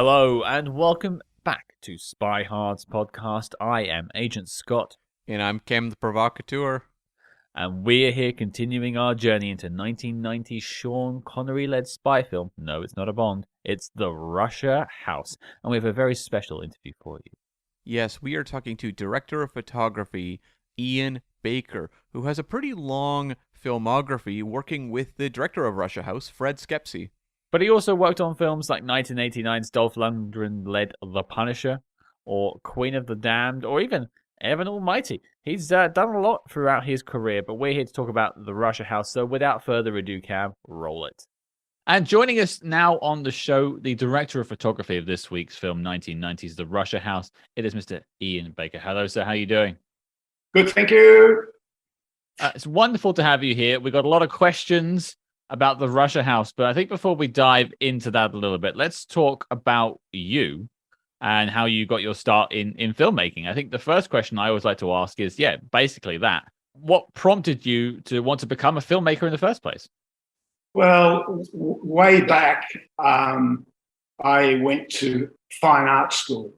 Hello and welcome back to SpyHards podcast. I am Agent Scott, And I'm Cam the Provocateur. and we're here continuing our journey into 1990's Sean Connery-led spy film. No, it's not a Bond. It's The Russia House, and we have a very special interview for you. Yes, we are talking to director of photography Ian Baker, who has a pretty long filmography working with the director of Russia House, Fred Skepsey. But he also worked on films like 1989's Dolph Lundgren-led The Punisher, or Queen of the Damned, or even Evan Almighty. He's done a lot throughout his career, but we're here to talk about The Russia House, so without further ado, Cam, roll it. And joining us now on the show, the director of photography of this week's film, 1990's The Russia House, it is Mr. Ian Baker. Hello, sir. How are you doing? Good, thank you. It's wonderful to have you here. We've got a lot of questions about the Russia House, but I think before we dive into that a little bit, let's talk about you and how you got your start in filmmaking. I think the first question I always like to ask is, basically that. What prompted you to want to become a filmmaker in the first place? Well, way back, I went to fine art school,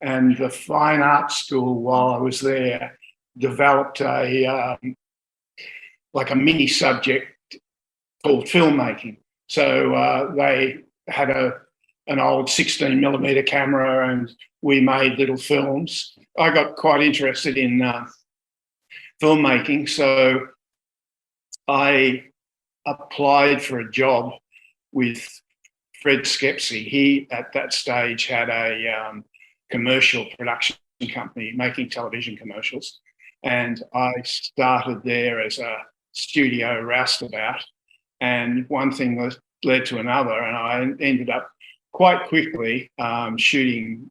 and the fine art school, while I was there, developed a mini subject called filmmaking. So they had an old 16mm camera, and we made little films. I got quite interested in filmmaking, so I applied for a job with Fred Skepsey. He, at that stage, had a commercial production company making television commercials, and I started there as a studio roustabout. And one thing led to another, and I ended up quite quickly shooting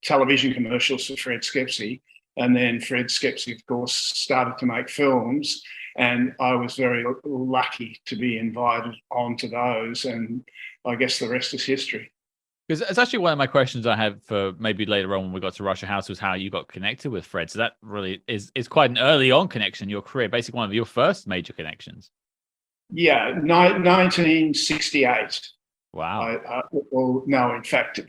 television commercials for Fred Skepsey. And then Fred Skepsey, of course, started to make films, and I was very lucky to be invited onto those. And I guess the rest is history. Because it's actually one of my questions I have for maybe later on when we got to Russia House was how you got connected with Fred. So that really is quite an early on connection in your career, basically one of your first major connections. Yeah, 1968. Wow. In fact,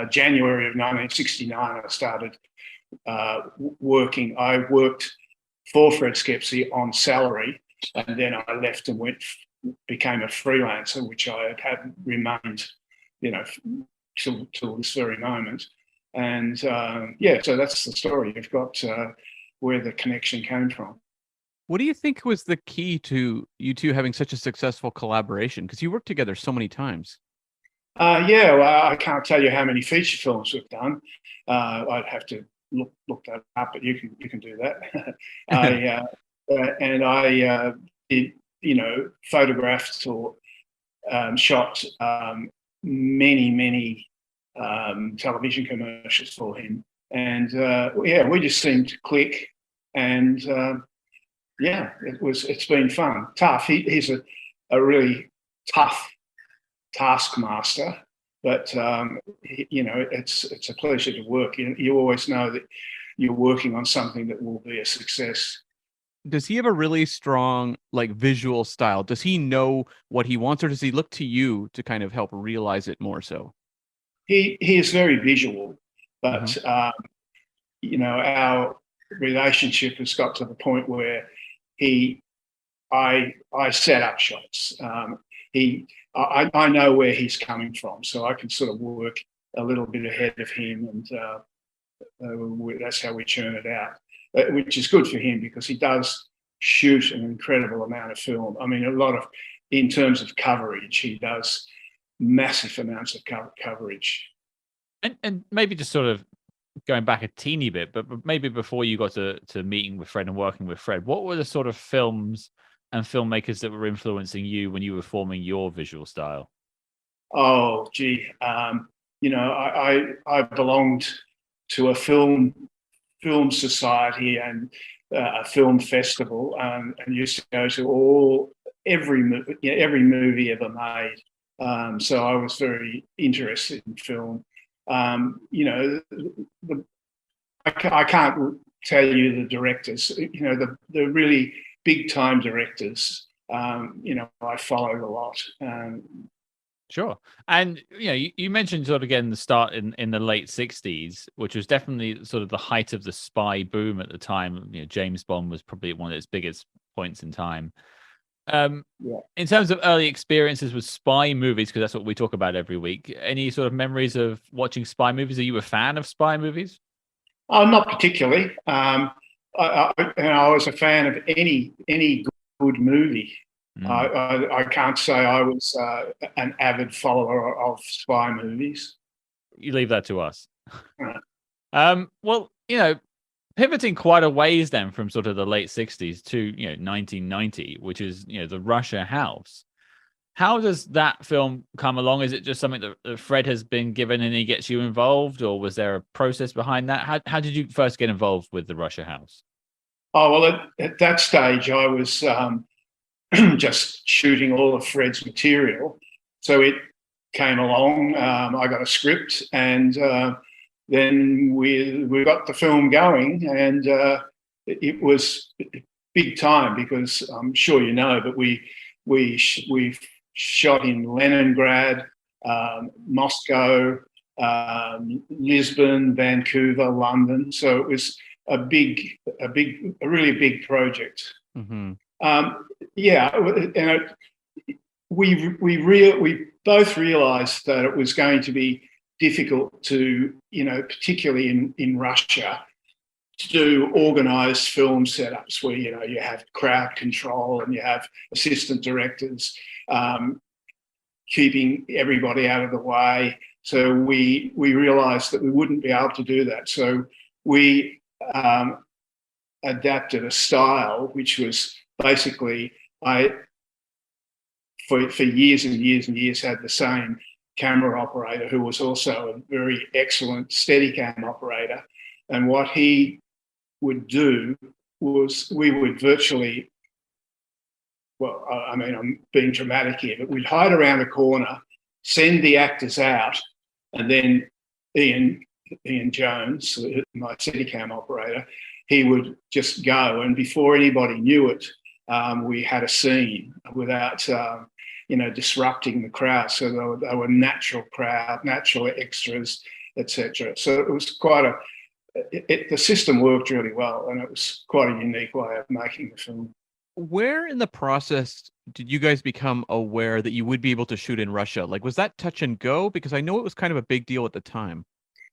January of 1969, I started working. I worked for Fred Skepsey on salary, and then I left and became a freelancer, which I had remained, till this very moment. And so that's the story. You've got where the connection came from. What do you think was the key to you two having such a successful collaboration? Because you worked together so many times. I can't tell you how many feature films we've done. I'd have to look that up, but you can do that. I did, photographed or shot many television commercials for him, and we just seemed to click, and it's been fun. Tough. He's a really tough taskmaster, but it's a pleasure to work. You always know that you're working on something that will be a success. Does he have a really strong visual style? Does he know what he wants, or does he look to you to kind of help realize it more so? He is very visual, but our relationship has got to the point where I set up shots. I know where he's coming from, so I can sort of work a little bit ahead of him, and that's how we churn it out, which is good for him because he does shoot an incredible amount of film. I mean, in terms of coverage, he does massive amounts of coverage. And maybe just sort of going back a teeny bit, but maybe before you got to meeting with Fred and working with Fred, what were the sort of films and filmmakers that were influencing you when you were forming your visual style? Oh, gee. I belonged to a film society and a film festival, and used to go to every movie ever made. So I was very interested in film. I can't tell you the directors. The really big time directors. I followed a lot. Sure. And you mentioned sort of getting the start in the late '60s, which was definitely sort of the height of the spy boom at the time. James Bond was probably one of its biggest points in time. Um, Yeah. in terms of early experiences with spy movies, because that's what we talk about every week. Any sort of memories of watching spy movies? Are you a fan of spy movies? Oh, not particularly. I was a fan of any good movie. Mm. I can't say I was an avid follower of spy movies. You leave that to us. Right. Well, pivoting quite a ways then from sort of the late '60s to 1990, which is the Russia House. How does that film come along? Is it just something that Fred has been given and he gets you involved, or was there a process behind that? How did you first get involved with the Russia House? Oh well, at that stage, I was just shooting all of Fred's material, so it came along. I got a script, and then we got the film going, and it was big time because I'm sure you know, but we shot in Leningrad, Moscow, Lisbon, Vancouver, London. So it was a really big project. Mm-hmm. Yeah, and we both realised that it was going to be difficult to, particularly in Russia, to do organised film setups where you have crowd control and you have assistant directors keeping everybody out of the way. So we realised that we wouldn't be able to do that. So we adapted a style which was basically for years and years and years had the same camera operator who was also a very excellent Steadicam operator. And what he would do was we would virtually, well, I mean, I'm being dramatic here, but we'd hide around a corner, send the actors out, and then Ian Jones, my Steadicam operator, he would just go, and before anybody knew it, we had a scene without, disrupting the crowd. So they were natural crowd, natural extras, etc. So it was quite the system worked really well, and it was quite a unique way of making the film. Where in the process did you guys become aware that you would be able to shoot in Russia? Like, was that touch and go? Because I know it was kind of a big deal at the time.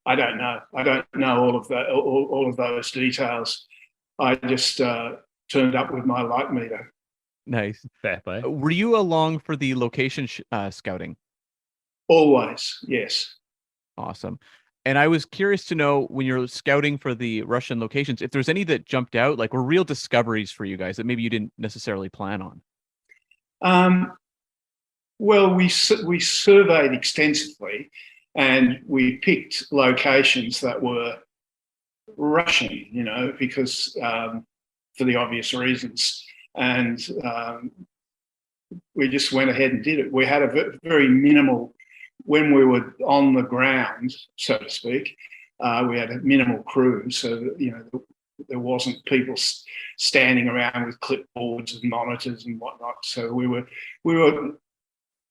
I don't know. I don't know all of that, all of those details. I just turned up with my light meter. Nice. Fair play. Were you along for the location scouting? Always, yes. Awesome. And I was curious to know when you're scouting for the Russian locations, if there's any that jumped out, like were real discoveries for you guys that maybe you didn't necessarily plan on. Well, we surveyed extensively, and we picked locations that were Russian, because for the obvious reasons, and we just went ahead and did it. We had a very minimal, when we were on the ground, so to speak, we had a minimal crew, so that, there wasn't people standing around with clipboards and monitors and whatnot. So we were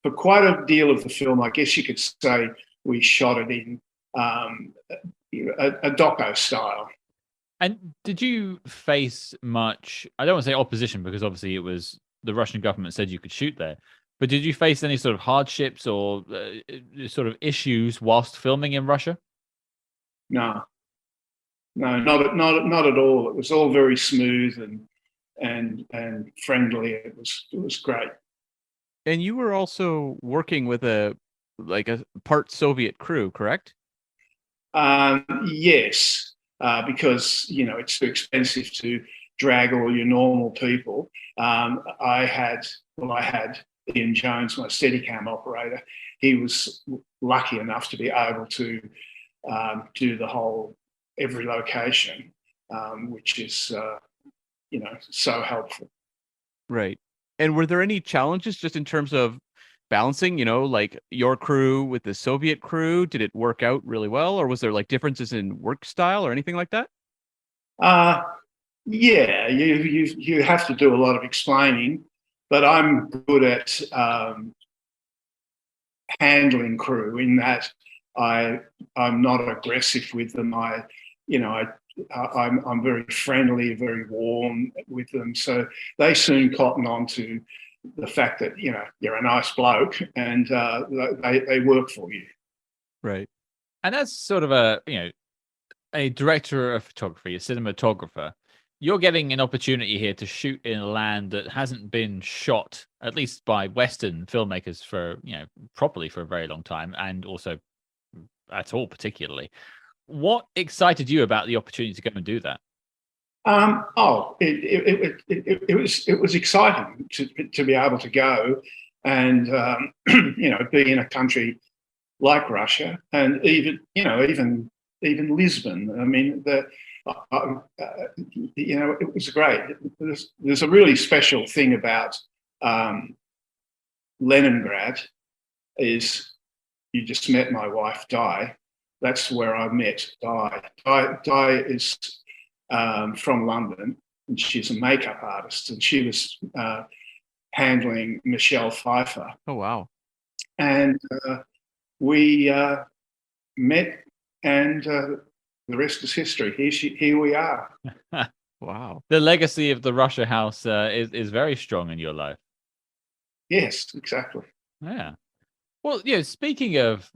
for quite a deal of the film, I guess you could say, we shot it in a doco style. And did you face much, I don't want to say opposition, because obviously it was the Russian government said you could shoot there, but did you face any sort of hardships or sort of issues whilst filming in Russia? No, not at all. It was all very smooth and friendly. It was great. And you were also working with a part Soviet crew, correct? Yes, because it's too expensive to drag all your normal people. I had Ian Jones, my Steadicam operator. He was lucky enough to be able to do the whole every location, which is so helpful. Right. And were there any challenges just in terms of balancing, like your crew with the Soviet crew? Did it work out really well, or was there like differences in work style or anything like that? Yeah, you have to do a lot of explaining, but I'm good at handling crew in that I'm not aggressive with them. I'm very friendly, very warm with them. So they soon cotton on to the fact that, you're a nice bloke and they work for you. Right. And that's sort of a director of photography, a cinematographer. You're getting an opportunity here to shoot in a land that hasn't been shot, at least by Western filmmakers, for properly for a very long time, and also at all particularly. What excited you about the opportunity to go and do that? It was exciting to be able to go and be in a country like Russia, and even Lisbon. I mean, it was great. There's a really special thing about Leningrad. Is you just met my wife, Di. That's where I met Di. Di is from London, and she's a makeup artist, and she was handling Michelle Pfeiffer. Oh, wow. And we met, and the rest is history. Here we are. Wow. The legacy of the Russia House is very strong in your life. Yes, exactly. Yeah. Well, speaking of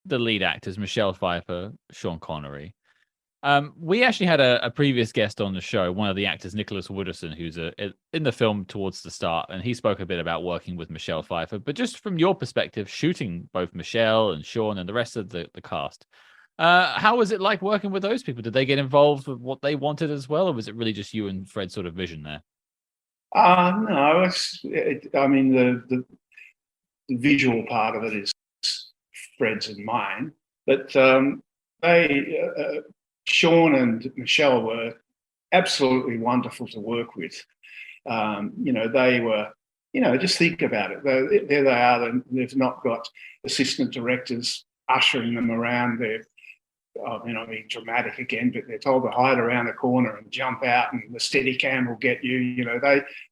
the lead actors, Michelle Pfeiffer, Sean Connery, we actually had a previous guest on the show, one of the actors, Nicholas Wooderson, who's in the film towards the start, and he spoke a bit about working with Michelle Pfeiffer. But just from your perspective, shooting both Michelle and Sean and the rest of the cast, how was it like working with those people? Did they get involved with what they wanted as well, or was it really just you and Fred's sort of vision there? No, the visual part of it is Fred's and mine, but Sean and Michelle were absolutely wonderful to work with. They were, just think about it. There they are. They've not got assistant directors ushering them around. They're, being dramatic again, but they're told to hide around the corner and jump out, and the steady cam will get you.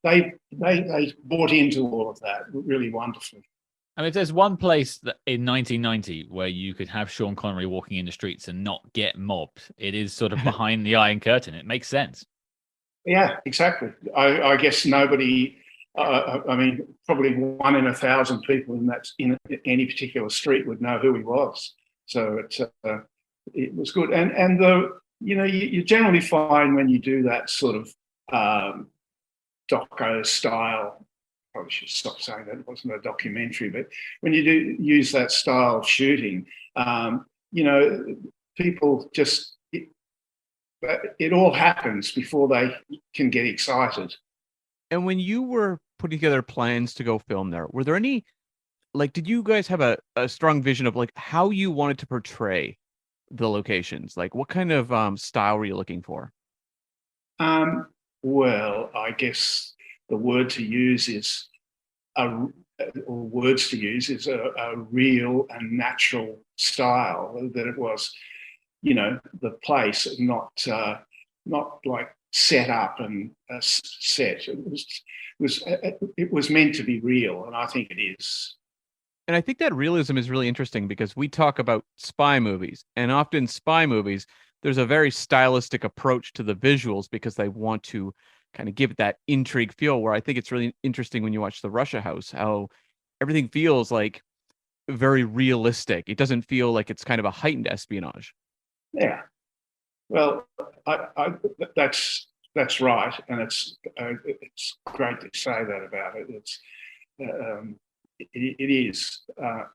They bought into all of that really wonderfully. I mean, if there's one place that in 1990 where you could have Sean Connery walking in the streets and not get mobbed, it is sort of behind the Iron Curtain. It makes sense. Yeah, exactly. I guess nobody. Probably 1 in 1,000 people in any particular street would know who he was. So it was good, and you generally find when you do that sort of doco style. Probably should stop saying that, it wasn't a documentary, but when you do use that style of shooting, people just, it all happens before they can get excited. And when you were putting together plans to go film there, were there any, did you guys have a strong vision of how you wanted to portray the locations? What kind of style were you looking for? Well, I guess the word to use is a real and natural style. That it was, the place, not like set up and set. It was meant to be real, and I think it is. And I think that realism is really interesting because we talk about spy movies, and often spy movies, there's a very stylistic approach to the visuals because they want to kind of give it that intrigue feel, where I think it's really interesting when you watch the Russia House, how everything feels very realistic. It doesn't feel like it's kind of a heightened espionage. Yeah. Well, that's right. And it's great to say that about it. It is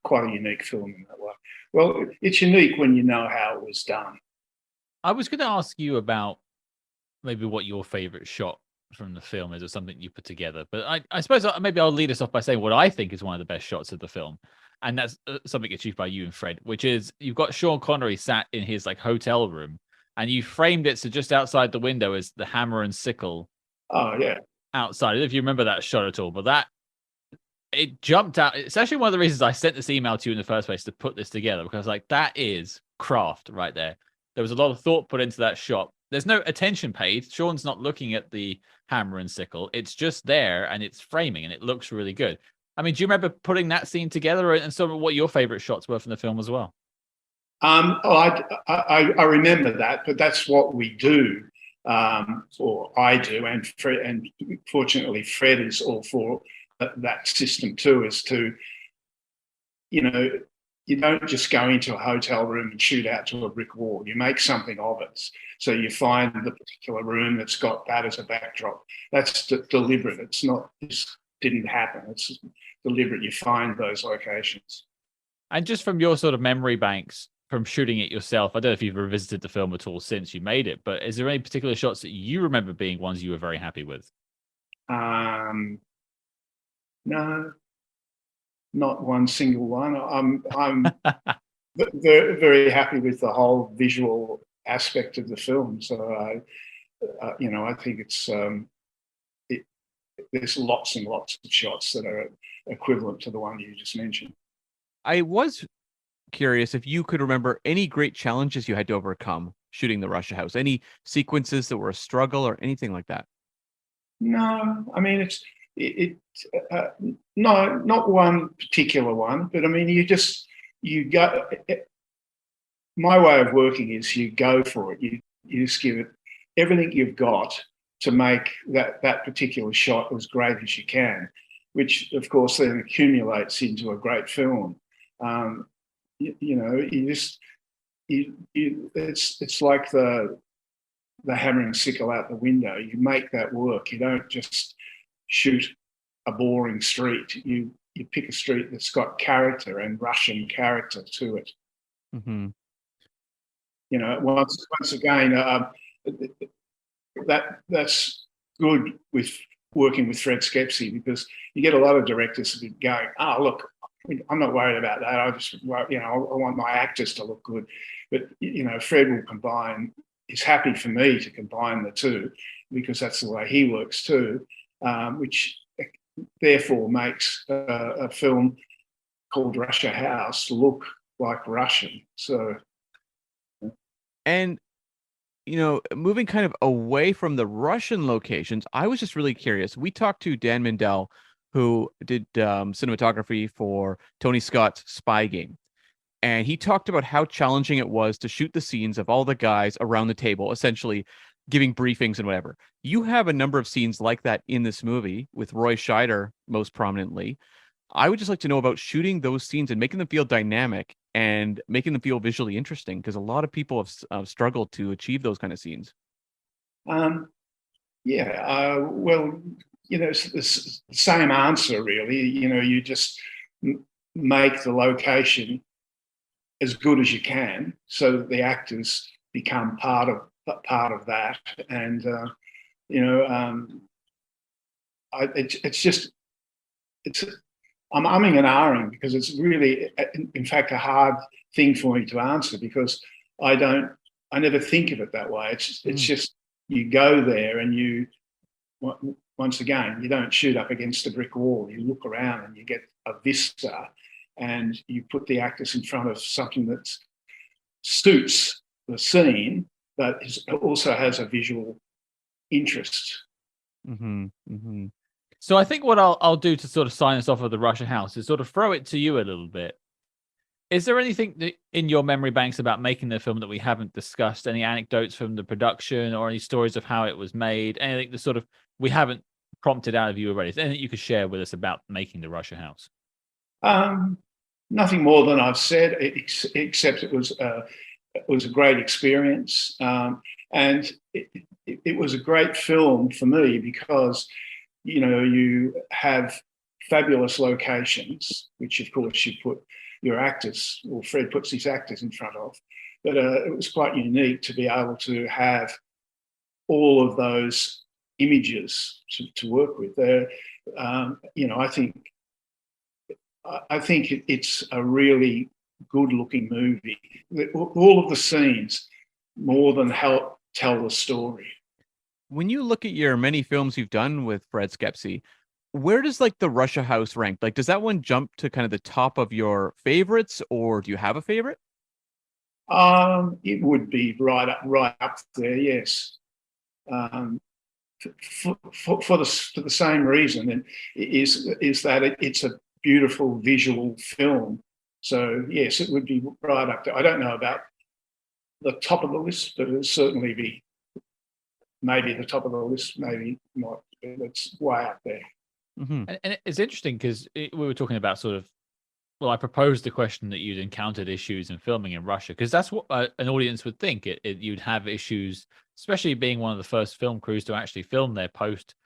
quite a unique film in that way. Well, it's unique when you know how it was done. I was going to ask you about maybe what your favorite shot from the film is, or something you put together. But I suppose maybe I'll lead us off by saying what I think is one of the best shots of the film. And that's something achieved by you and Fred, which is you've got Sean Connery sat in his hotel room, and you framed it so just outside the window is the hammer and sickle. Oh, yeah. Outside. I don't know if you remember that shot at all, but it jumped out. It's actually one of the reasons I sent this email to you in the first place, to put this together, because that is craft right there. There was a lot of thought put into that shot. There's no attention paid. Sean's not looking at the hammer and sickle. It's just there, and it's framing, and it looks really good. I mean, do you remember putting that scene together and sort of what your favorite shots were from the film as well? I remember that, but that's what we do, or I do, and fortunately Fred is all for that system too, is to, you know, you don't just go into a hotel room and shoot out to a brick wall. You make something of it. So you find the particular room that's got that as a backdrop. That's deliberate. It's not, this didn't happen. It's deliberate. You find those locations. And just from your sort of memory banks from shooting it yourself, I don't know if you've revisited the film at all since you made it, but is there any particular shots that you remember being ones you were very happy with? No, not one single one. I'm very, very happy with the whole visual aspect of the film. So I think it's there's lots and lots of shots that are equivalent to the one you just mentioned. I was curious if you could remember any great challenges you had to overcome shooting the Russia House, any sequences that were a struggle or anything like that. No, I mean, no, not one particular one, but I mean, you go, my way of working is you go for it. You just give it everything you've got to make that particular shot as great as you can, which of course then accumulates into a great film. It's like the hammering sickle out the window. You make that work. You don't just shoot a boring street. You pick a street that's got character and Russian character to it. Mm-hmm. You know, once again, that's good with working with Fred Skepsey, because you get a lot of directors going, "Oh, look, I'm not worried about that. I just, I want my actors to look good." But Fred will combine. He's happy for me to combine the two, because that's the way he works too, which therefore makes a film called Russia House look like Russian. So, and moving kind of away from the Russian locations, I was just really curious. We talked to Dan Mindell, who did cinematography for Tony Scott's Spy Game. And he talked about how challenging it was to shoot the scenes of all the guys around the table, essentially giving briefings and whatever. You have a number of scenes like that in this movie, with Roy Scheider most prominently. I would just like to know about shooting those scenes and making them feel dynamic and making them feel visually interesting, because a lot of people have struggled to achieve those kind of scenes. Well, it's the same answer, really. You just make the location as good as you can, so that the actors become part of that. And I'm umming and ahhing, because it's really, in fact, a hard thing for me to answer, because I never think of it that way. It's just, you go there and once again, you don't shoot up against a brick wall. You look around and you get a vista, and you put the actors in front of something that suits the scene, but also has a visual interest. Mm-hmm. Mm-hmm. So I think what I'll do to sort of sign us off of the Russia House is sort of throw it to you a little bit. Is there anything in your memory banks about making the film that we haven't discussed? Any anecdotes from the production, or any stories of how it was made? Anything that sort of we haven't prompted out of you already? Anything you could share with us about making the Russia House? Nothing more than I've said, except it was a great experience, and it was a great film for me, because you have fabulous locations, which of course you put your actors, or Fred puts his actors in front of, but it was quite unique to be able to have all of those images to work with. I think it's a really good-looking movie. All of the scenes more than help tell the story. When you look at your many films you've done with Fred Skepsey, where does like the Russia House rank? Like, does that one jump to kind of the top of your favorites, or do you have a favorite? It would be right up there, yes. For the same reason, and is that it's a beautiful visual film. So yes, it would be right up there. I don't know about the top of the list, but it'll certainly be maybe the top of the list, maybe not. But it's way up there. Mm-hmm. And it's interesting because we were talking about sort of, well, I proposed the question that you'd encountered issues in filming in Russia, because that's what an audience would think. You'd have issues, especially being one of the first film crews to actually film there post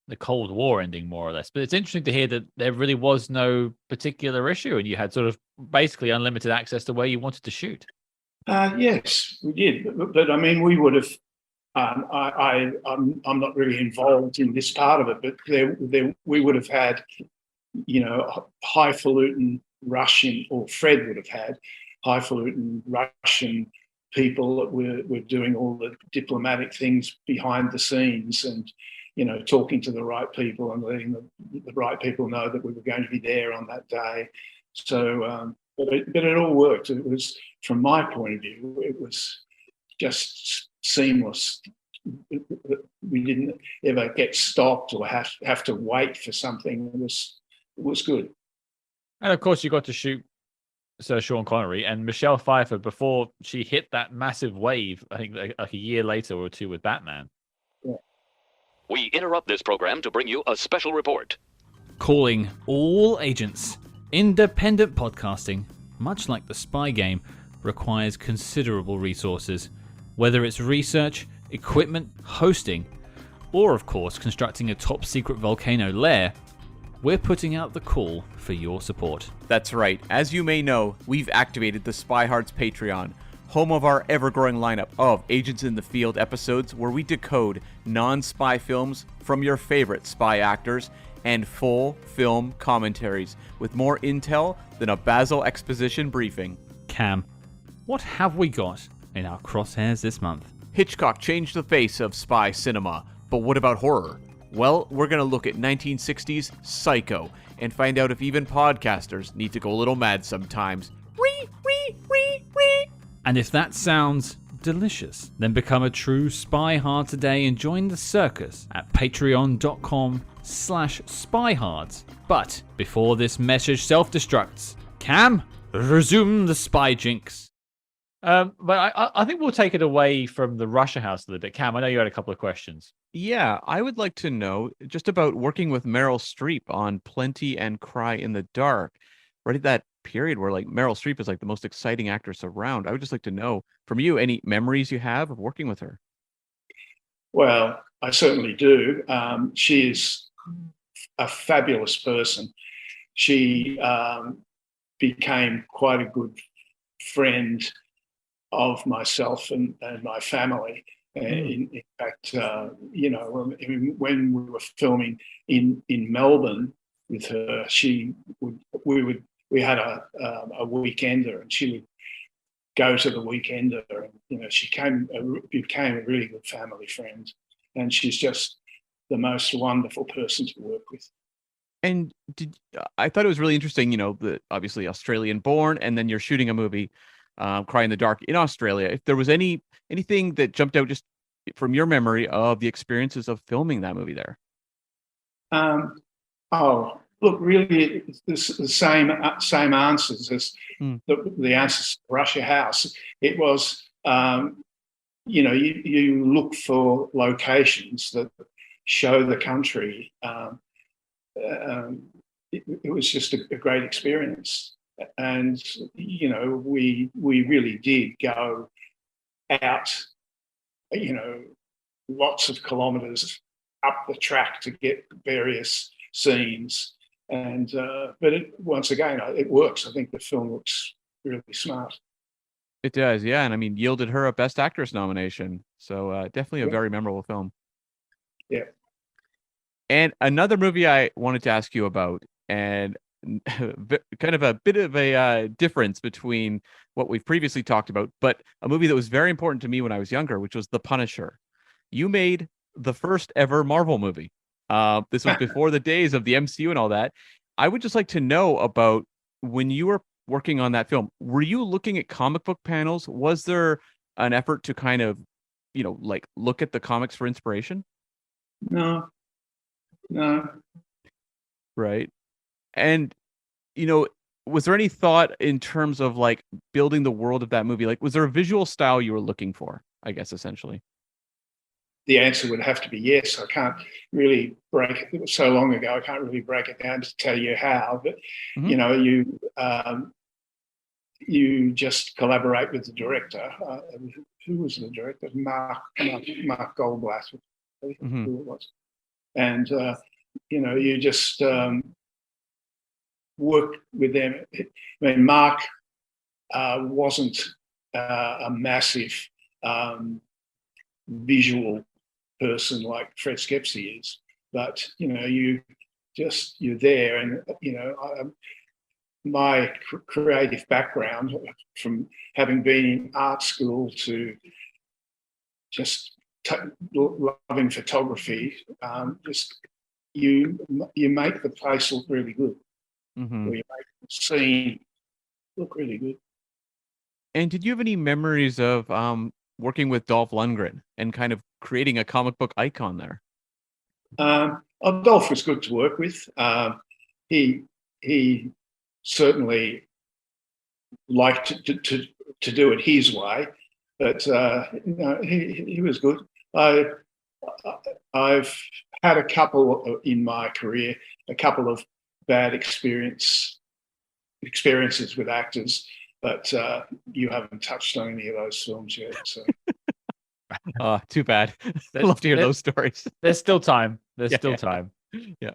the Cold War ending, more or less. But it's interesting to hear that there really was no particular issue, and you had sort of basically unlimited access to where you wanted to shoot. Yes, we did. But I mean, we would have. I'm not really involved in this part of it, but we would have had, highfalutin Russian, or Fred would have had highfalutin Russian people that were doing all the diplomatic things behind the scenes, and talking to the right people and letting the right people know that we were going to be there on that day. So, but it all worked. It was, from my point of view, it was just seamless. We didn't ever get stopped or have to wait for something. It was good. And of course, you got to shoot Sir Sean Connery and Michelle Pfeiffer before she hit that massive wave, I think like a year later or two with Batman. Yeah. We interrupt this program to bring you a special report. Calling all agents. Independent podcasting, much like the spy game, requires considerable resources. Whether it's research, equipment, hosting, or of course constructing a top secret volcano lair, we're putting out the call for your support. That's right. As you may know, we've activated the SpyHards Patreon, home of our ever-growing lineup of Agents in the Field episodes where we decode non-spy films from your favorite spy actors, and full film commentaries with more intel than a Basil exposition briefing. Cam, what have we got in our crosshairs this month? Hitchcock changed the face of spy cinema, but what about horror? Well, we're going to look at 1960s Psycho and find out if even podcasters need to go a little mad sometimes. And if that sounds delicious, then become a true spy hard today and join the circus at patreon.com/spyhards. But before this message self-destructs, Cam, resume the spy jinx. But I think we'll take it away from the Russia House a little bit. Cam, I know you had a couple of questions. Yeah, I would like to know just about working with Meryl Streep on Plenty and Cry in the Dark. Right at that period where like Meryl Streep is like the most exciting actress around. I would just like to know from you any memories you have of working with her. Well, I certainly do. She is a fabulous person. She became quite a good friend of myself and my family. In fact, when we were filming in Melbourne with her, we had a weekender, and she would go to the weekender, and she became a really good family friend, and she's just the most wonderful person to work with. And I thought it was really interesting, that obviously Australian born, and then you're shooting a movie, Cry in the Dark, in Australia. If there was anything that jumped out just from your memory of the experiences of filming that movie there. Look, really, it's the same answers as the answers to Russia House. It was, you look for locations that show the country. It was just a great experience, and we really did go out, lots of kilometres up the track to get various scenes. And but once again, it works. I think the film looks really smart. It does, yeah. And I mean, yielded her a Best Actress nomination. So definitely a very memorable film. Yeah. And another movie I wanted to ask you about, and kind of a bit of a difference between what we've previously talked about, but a movie that was very important to me when I was younger, which was The Punisher. You made the first ever Marvel movie. This was before the days of the MCU and all that. I would just like to know about when you were working on that film, were you looking at comic book panels? Was there an effort to kind of, look at the comics for inspiration? No. Right. And was there any thought in terms of like building the world of that movie? Like, was there a visual style you were looking for? I guess essentially. The answer would have to be yes. I can't really break it. It was so long ago. I can't really break it down to tell you how. But you just collaborate with the director. Who was the director? Mark Goldblatt, who it was. And you just work with them. I mean, Mark wasn't a massive visual person like Fred Skepsey is, but you're there, and my creative background, from having been in art school to just loving photography, just you make the place look really good, or you make the scene look really good. And did you have any memories of working with Dolph Lundgren and kind of creating a comic book icon there? Dolph was good to work with. He certainly liked to do it his way, but he was good. I've had a couple in my career, a couple of bad experiences with actors, but you haven't touched on any of those films yet. So. Oh, too bad. I'd love to hear those stories. There's still time. There's still time. Yeah.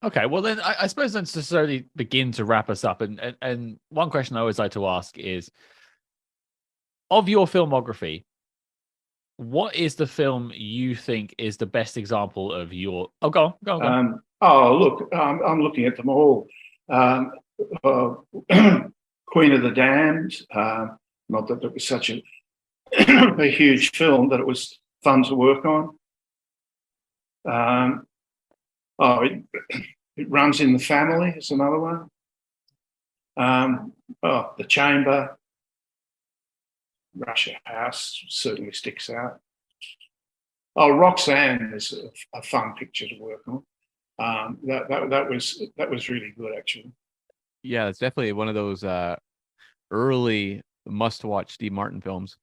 Okay, well then I suppose let's necessarily begin to wrap us up. And one question I always like to ask is, of your filmography, what is the film you think is the best example of your? Oh, go on. Look, I'm looking at them all. Queen of the Damned. Not that it was such a huge film, but it was fun to work on. It Runs in the Family is another one. The Chamber. Russia House certainly sticks out. Roxanne is a fun picture to work on. That was really good, actually. Yeah, it's definitely one of those early must-watch Steve Martin films.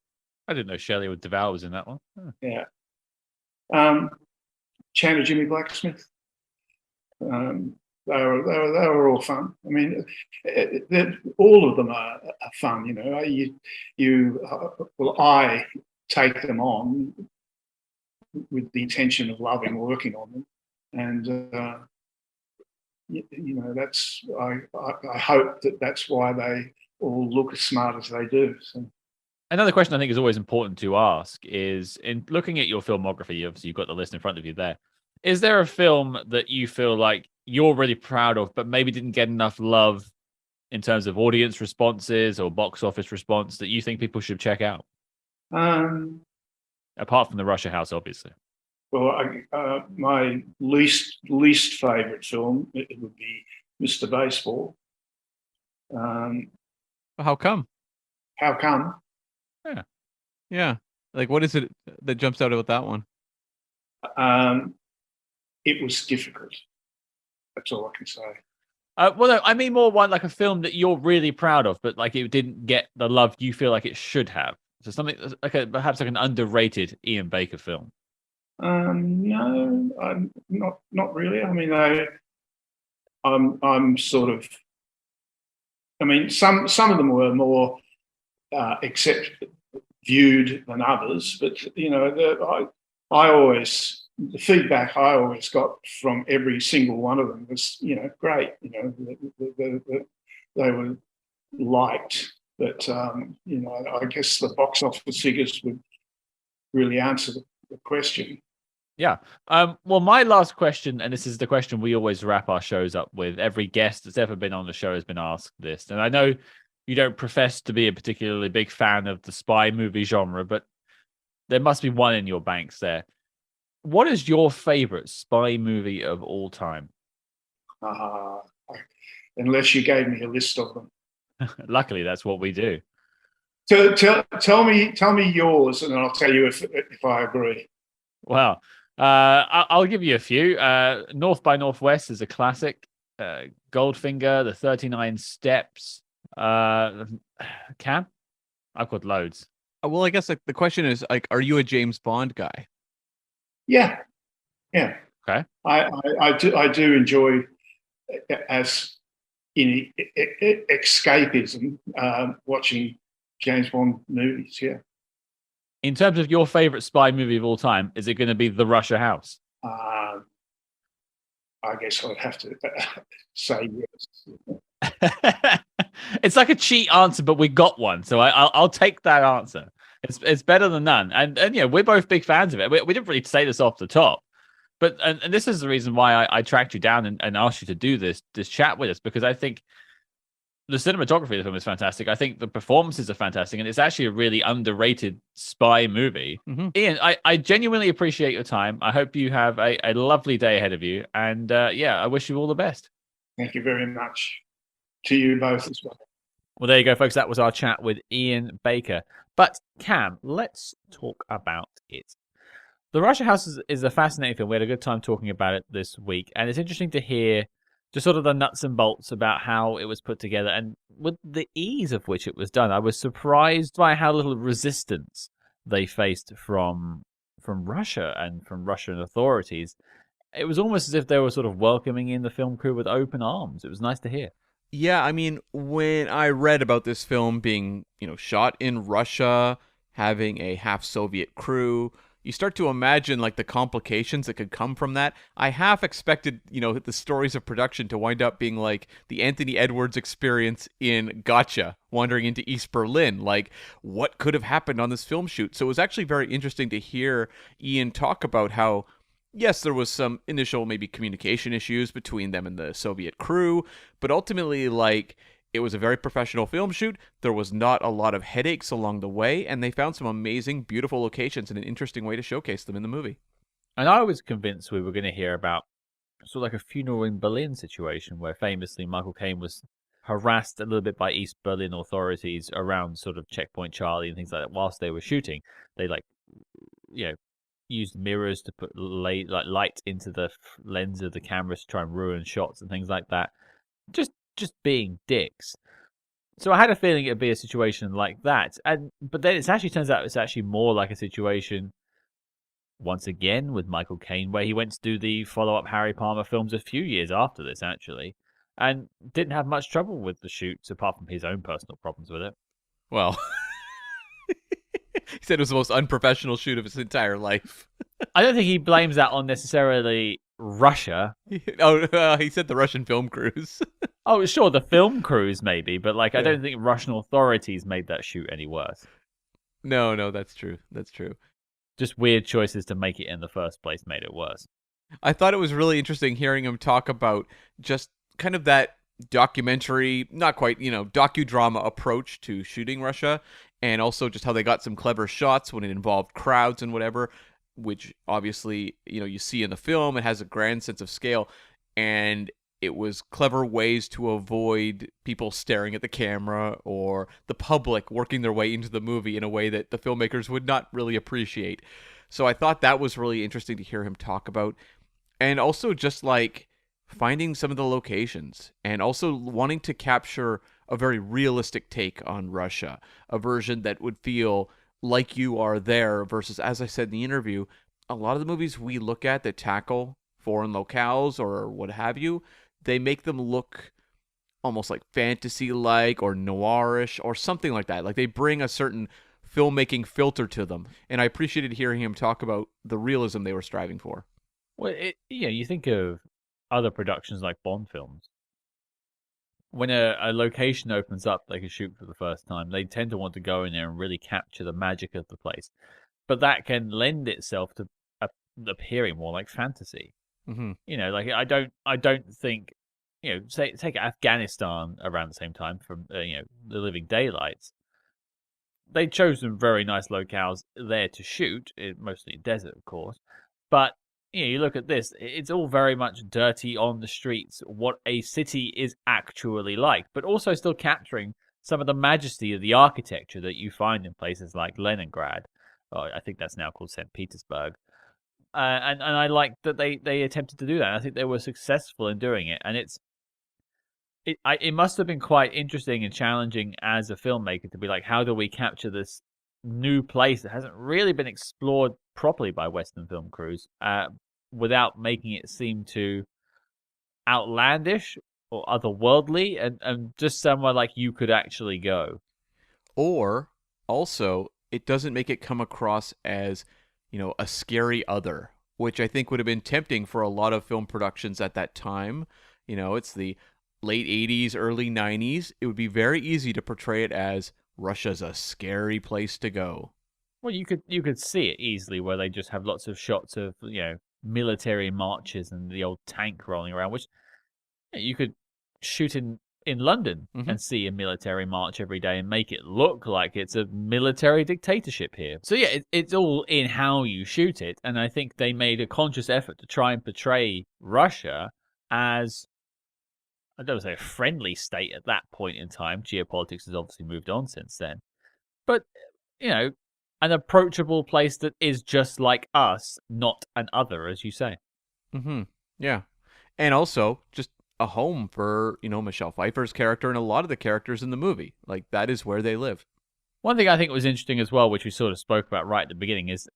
I didn't know Shelley Duvall was in that one. Huh. Yeah. Chandler Jimmy Blacksmith. They were all fun. I mean, all of them are fun. I take them on with the intention of loving working on them, and that's I hope that's why they all look as smart as they do. So. Another question I think is always important to ask is, in looking at your filmography, obviously you've got the list in front of you there. Is there a film that you feel like you're really proud of, but maybe didn't get enough love in terms of audience responses or box office response that you think people should check out? Apart from the Russia House, obviously. Well, my least favorite film, it would be Mr. Baseball. How come? How come? Yeah. Like, what is it that jumps out about that one? It was difficult. That's all I can say. Well, no, I mean more one like a film that you're really proud of, but like it didn't get the love you feel like it should have. So something like perhaps like an underrated Ian Baker film. No, I'm not really. I mean, I'm sort of. I mean, some of them were more viewed than others, but the feedback I always got from every single one of them was, great. They were liked, but I guess the box office figures would really answer the question. Yeah. Well, my last question, and this is the question we always wrap our shows up with. Every guest that's ever been on the show has been asked this, and I know you don't profess to be a particularly big fan of the spy movie genre, but there must be one in your banks there. What is your favorite spy movie of all time? Unless you gave me a list of them. Luckily, that's what we do. Tell me yours, and I'll tell you if I agree. Well, I'll give you a few. North by Northwest is a classic. Goldfinger, The 39 Steps. Cam? I've got loads. Well, I guess like the question is like, are you a James Bond guy? Yeah. Okay. I do enjoy, as in escapism, watching James Bond movies. Yeah. In terms of your favorite spy movie of all time, is it going to be The Russia House? I guess I'd have to say yes. It's like a cheat answer, but we got one, so I'll take that answer. It's better than none, and yeah, we're both big fans of it. We didn't really say this off the top, but and this is the reason why I tracked you down and asked you to do this chat with us, because I think the cinematography of the film is fantastic. I think the performances are fantastic, and it's actually a really underrated spy movie. Mm-hmm. Ian, I genuinely appreciate your time. I hope you have a lovely day ahead of you, and yeah, I wish you all the best. Thank you very much to you both as well. Well, there you go, folks. That was our chat with Ian Baker. But Cam, let's talk about it. The Russia House is a fascinating film. We had a good time talking about it this week, and it's interesting to hear just sort of the nuts and bolts about how it was put together and with the ease of which it was done. I was surprised by how little resistance they faced from Russia and from Russian authorities. It was almost as if they were sort of welcoming in the film crew with open arms. It was nice to hear. Yeah, I mean, when I read about this film being, shot in Russia, having a half Soviet crew, you start to imagine like the complications that could come from that. I half expected, the stories of production to wind up being like the Anthony Edwards experience in Gotcha, wandering into East Berlin. Like, what could have happened on this film shoot? So it was actually very interesting to hear Ian talk about how, yes, there was some initial maybe communication issues between them and the Soviet crew, but ultimately, like, it was a very professional film shoot. There was not a lot of headaches along the way, and they found some amazing, beautiful locations and an interesting way to showcase them in the movie. And I was convinced we were going to hear about sort of like a funeral in Berlin situation where famously Michael Caine was harassed a little bit by East Berlin authorities around sort of Checkpoint Charlie and things like that whilst they were shooting. They used mirrors to put light into the lens of the cameras to try and ruin shots and things like that. Just being dicks. So I had a feeling it'd be a situation like that, but then it actually turns out it's actually more like a situation once again with Michael Caine, where he went to do the follow-up Harry Palmer films a few years after this, actually, and didn't have much trouble with the shoots apart from his own personal problems with it. Well, he said it was the most unprofessional shoot of his entire life. I don't think he blames that on necessarily Russia. He said the Russian film crews. Oh, sure, the film crews maybe, but I don't think Russian authorities made that shoot any worse. No, that's true. That's true. Just weird choices to make it in the first place made it worse. I thought it was really interesting hearing him talk about just kind of that documentary, not quite, docudrama approach to shooting Russia, and also just how they got some clever shots when it involved crowds and whatever, which obviously, you see in the film. It has a grand sense of scale, and it was clever ways to avoid people staring at the camera or the public working their way into the movie in a way that the filmmakers would not really appreciate. So I thought that was really interesting to hear him talk about. And also just like finding some of the locations and also wanting to capture a very realistic take on Russia, a version that would feel like you are there versus, as I said in the interview, a lot of the movies we look at that tackle foreign locales or what have you, they make them look almost like fantasy-like or noirish or something like that. Like they bring a certain filmmaking filter to them. And I appreciated hearing him talk about the realism they were striving for. Well, you think of other productions like Bond films. When a location opens up, they can shoot for the first time. They tend to want to go in there and really capture the magic of the place. But that can lend itself to appearing more like fantasy. Mm-hmm. I don't think, take Afghanistan around the same time from the Living Daylights. They chose some very nice locales there to shoot, mostly in desert, of course. But you look at this; it's all very much dirty on the streets. What a city is actually like, but also still capturing some of the majesty of the architecture that you find in places like Leningrad. I think that's now called St. Petersburg. And I like that they attempted to do that. I think they were successful in doing it, and it's it must have been quite interesting and challenging as a filmmaker to be like, how do we capture this new place that hasn't really been explored properly by Western film crews, without making it seem too outlandish or otherworldly, and just somewhere like you could actually go. Or also, it doesn't make it come across as, a scary other, which I think would have been tempting for a lot of film productions at that time. It's the late 80s, early 90s. It would be very easy to portray it as Russia's a scary place to go. Well, you could see it easily where they just have lots of shots of military marches and the old tank rolling around, which you could shoot in London and see a military march every day and make it look like it's a military dictatorship here. So yeah, it's all in how you shoot it, and I think they made a conscious effort to try and portray Russia as, I don't say a friendly state at that point in time. Geopolitics has obviously moved on since then. But, an approachable place that is just like us, not an other, as you say. Yeah. And also, just a home for, Michelle Pfeiffer's character and a lot of the characters in the movie. Like, that is where they live. One thing I think was interesting as well, which we sort of spoke about right at the beginning, is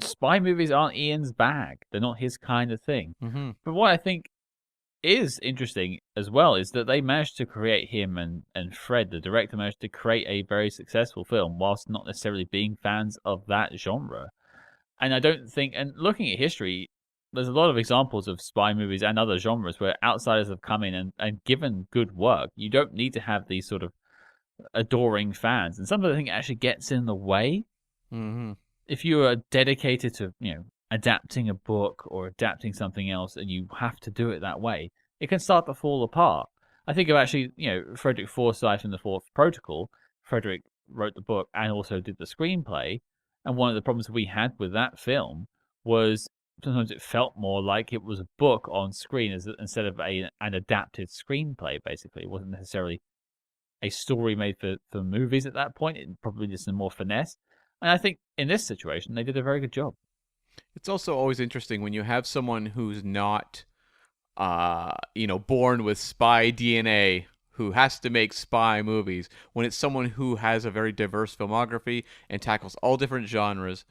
spy movies aren't Ian's bag. They're not his kind of thing. But what I think is interesting as well is that they managed to create him and Fred, the director, managed to create a very successful film whilst not necessarily being fans of that genre. And I don't think, and looking at history, there's a lot of examples of spy movies and other genres where outsiders have come in and given good work. You don't need to have these sort of adoring fans. And some of the thing actually gets in the way. If you are dedicated to, adapting a book or adapting something else and you have to do it that way, it can start to fall apart. I think of actually, Frederick Forsyth in The Fourth Protocol. Frederick wrote the book and also did the screenplay. And one of the problems we had with that film was sometimes it felt more like it was a book on screen instead of an adapted screenplay, basically. It wasn't necessarily a story made for movies at that point. It probably just a more finesse. And I think in this situation, they did a very good job. It's also always interesting when you have someone who's not, born with spy DNA, who has to make spy movies, when it's someone who has a very diverse filmography and tackles all different genres,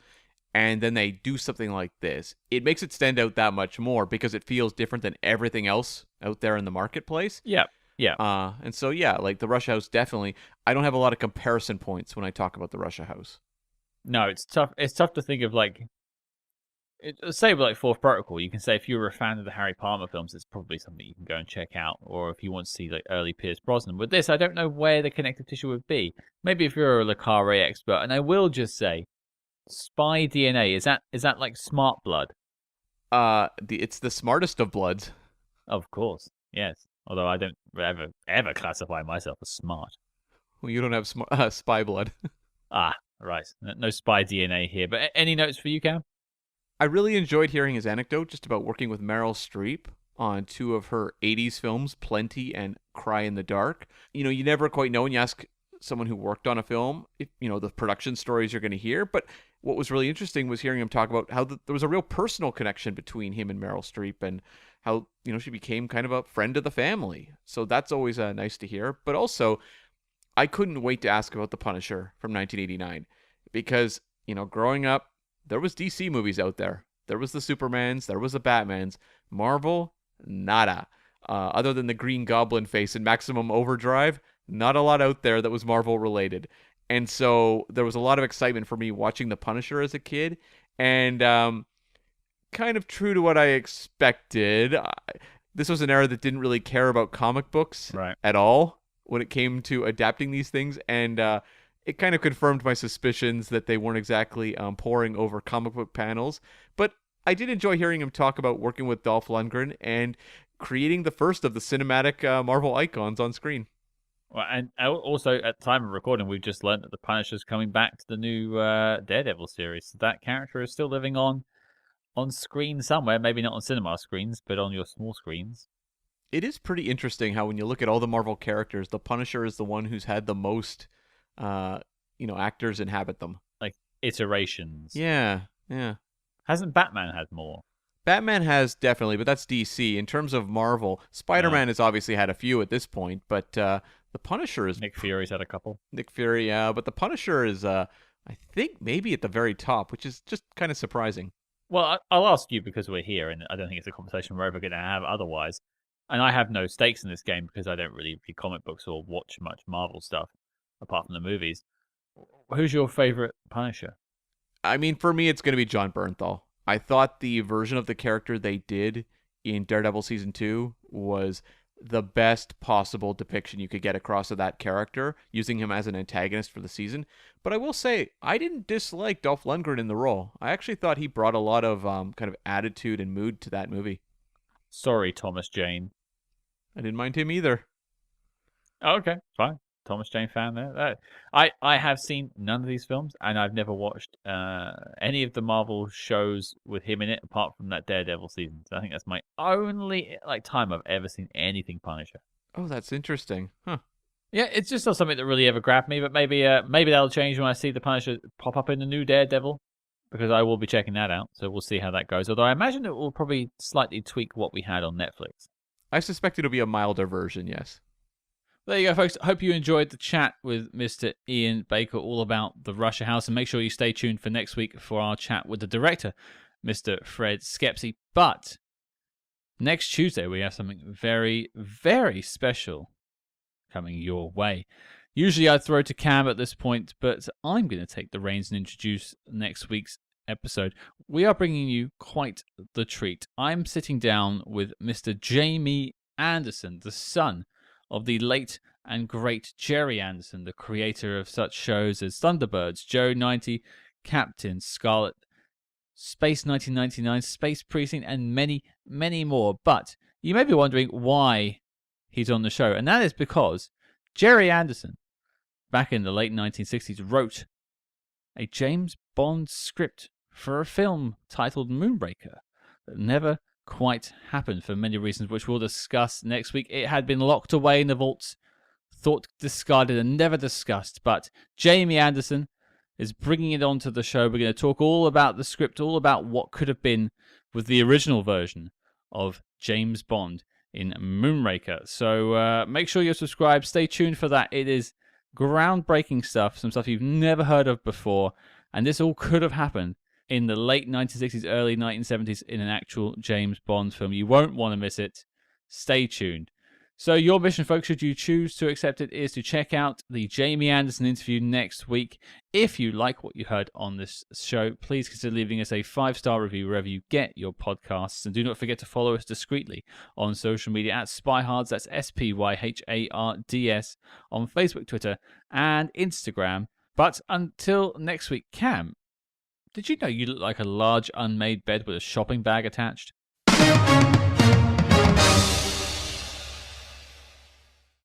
and then they do something like this. It makes it stand out that much more because it feels different than everything else out there in the marketplace. Yeah. And so, yeah, like the Russia House, definitely. I don't have a lot of comparison points when I talk about the Russia House. No, it's tough. It's tough to think of say with like Fourth Protocol, you can say if you're a fan of the Harry Palmer films, it's probably something you can go and check out. Or if you want to see like early Pierce Brosnan. With this, I don't know where the connective tissue would be. Maybe if you're a Le Carré expert, and I will just say, spy DNA, is that like smart blood? It's the smartest of bloods. Of course, yes. Although I don't ever classify myself as smart. Well, you don't have spy blood. Ah, right. No spy DNA here. But any notes for you, Cam? I really enjoyed hearing his anecdote just about working with Meryl Streep on two of her 80s films, Plenty and Cry in the Dark. You never quite know when you ask someone who worked on a film, if, the production stories you're going to hear. But what was really interesting was hearing him talk about how there was a real personal connection between him and Meryl Streep and how, she became kind of a friend of the family. So that's always nice to hear. But also, I couldn't wait to ask about The Punisher from 1989 because, growing up, there was DC movies out there. There was the Supermans, there was the Batmans. Marvel, nada. Other than the Green Goblin face in Maximum Overdrive, not a lot out there that was Marvel related. And so there was a lot of excitement for me watching The Punisher as a kid. And kind of true to what I expected, this was an era that didn't really care about comic books at all when it came to adapting these things. And it kind of confirmed my suspicions that they weren't exactly poring over comic book panels. But I did enjoy hearing him talk about working with Dolph Lundgren and creating the first of the cinematic Marvel icons on screen. Well, and also at the time of recording, we've just learned that the Punisher's coming back to the new Daredevil series. So that character is still living on screen somewhere, maybe not on cinema screens, but on your small screens. It is pretty interesting how when you look at all the Marvel characters, the Punisher is the one who's had the most actors inhabit them. Like iterations. Yeah. Hasn't Batman had more? Batman has definitely, but that's DC. In terms of Marvel, Spider-Man has obviously had a few at this point, but the Punisher is... Nick Fury's had a couple. Nick Fury, yeah, but the Punisher is, I think, maybe at the very top, which is just kind of surprising. Well, I'll ask you because we're here, and I don't think it's a conversation we're ever going to have otherwise. And I have no stakes in this game because I don't really read comic books or watch much Marvel stuff, apart from the movies. Who's your favorite Punisher? I mean, for me, it's going to be Jon Bernthal. I thought the version of the character they did in Daredevil Season 2 was the best possible depiction you could get across of that character, using him as an antagonist for the season. But I will say, I didn't dislike Dolph Lundgren in the role. I actually thought he brought a lot of kind of attitude and mood to that movie. Sorry, Thomas Jane. I didn't mind him either. Oh, okay, fine. Thomas Jane fan there. I have seen none of these films, and I've never watched any of the Marvel shows with him in it, apart from that Daredevil season. So I think that's my only time I've ever seen anything Punisher. Oh, that's interesting. Huh. Yeah, it's just not something that really ever grabbed me, but maybe that'll change when I see the Punisher pop up in the new Daredevil, because I will be checking that out. So we'll see how that goes. Although I imagine it will probably slightly tweak what we had on Netflix. I suspect it'll be a milder version, yes. There you go, folks. I hope you enjoyed the chat with Mr. Ian Baker all about the Russia House, and make sure you stay tuned for next week for our chat with the director, Mr. Fred Skepsey. But next Tuesday, we have something very, very special coming your way. Usually I'd throw to Cam at this point, but I'm going to take the reins and introduce next week's episode. We are bringing you quite the treat. I'm sitting down with Mr. Jamie Anderson, the son of the late and great Jerry Anderson, the creator of such shows as Thunderbirds, Joe 90, Captain Scarlet, Space 1999, Space Precinct, and many, many more. But you may be wondering why he's on the show, and that is because Jerry Anderson, back in the late 1960s, wrote a James Bond script for a film titled Moonraker that never quite happened for many reasons, which we'll discuss next week. It had been locked away in the vaults, thought discarded and never discussed, but Jamie Anderson is bringing it onto the show. We're going to talk all about the script, all about what could have been with the original version of James Bond in Moonraker. So make sure you're subscribed. Stay tuned for that. It is groundbreaking stuff, some stuff you've never heard of before, and this all could have happened in the late 1960s, early 1970s in an actual James Bond film. You won't want to miss it. Stay tuned. So your mission, folks, should you choose to accept it, is to check out the Jamie Anderson interview next week. If you like what you heard on this show, please consider leaving us a 5-star review wherever you get your podcasts. And do not forget to follow us discreetly on social media at SpyHards, that's SpyHards, on Facebook, Twitter, and Instagram. But until next week, Cam, did you know you look like a large unmade bed with a shopping bag attached?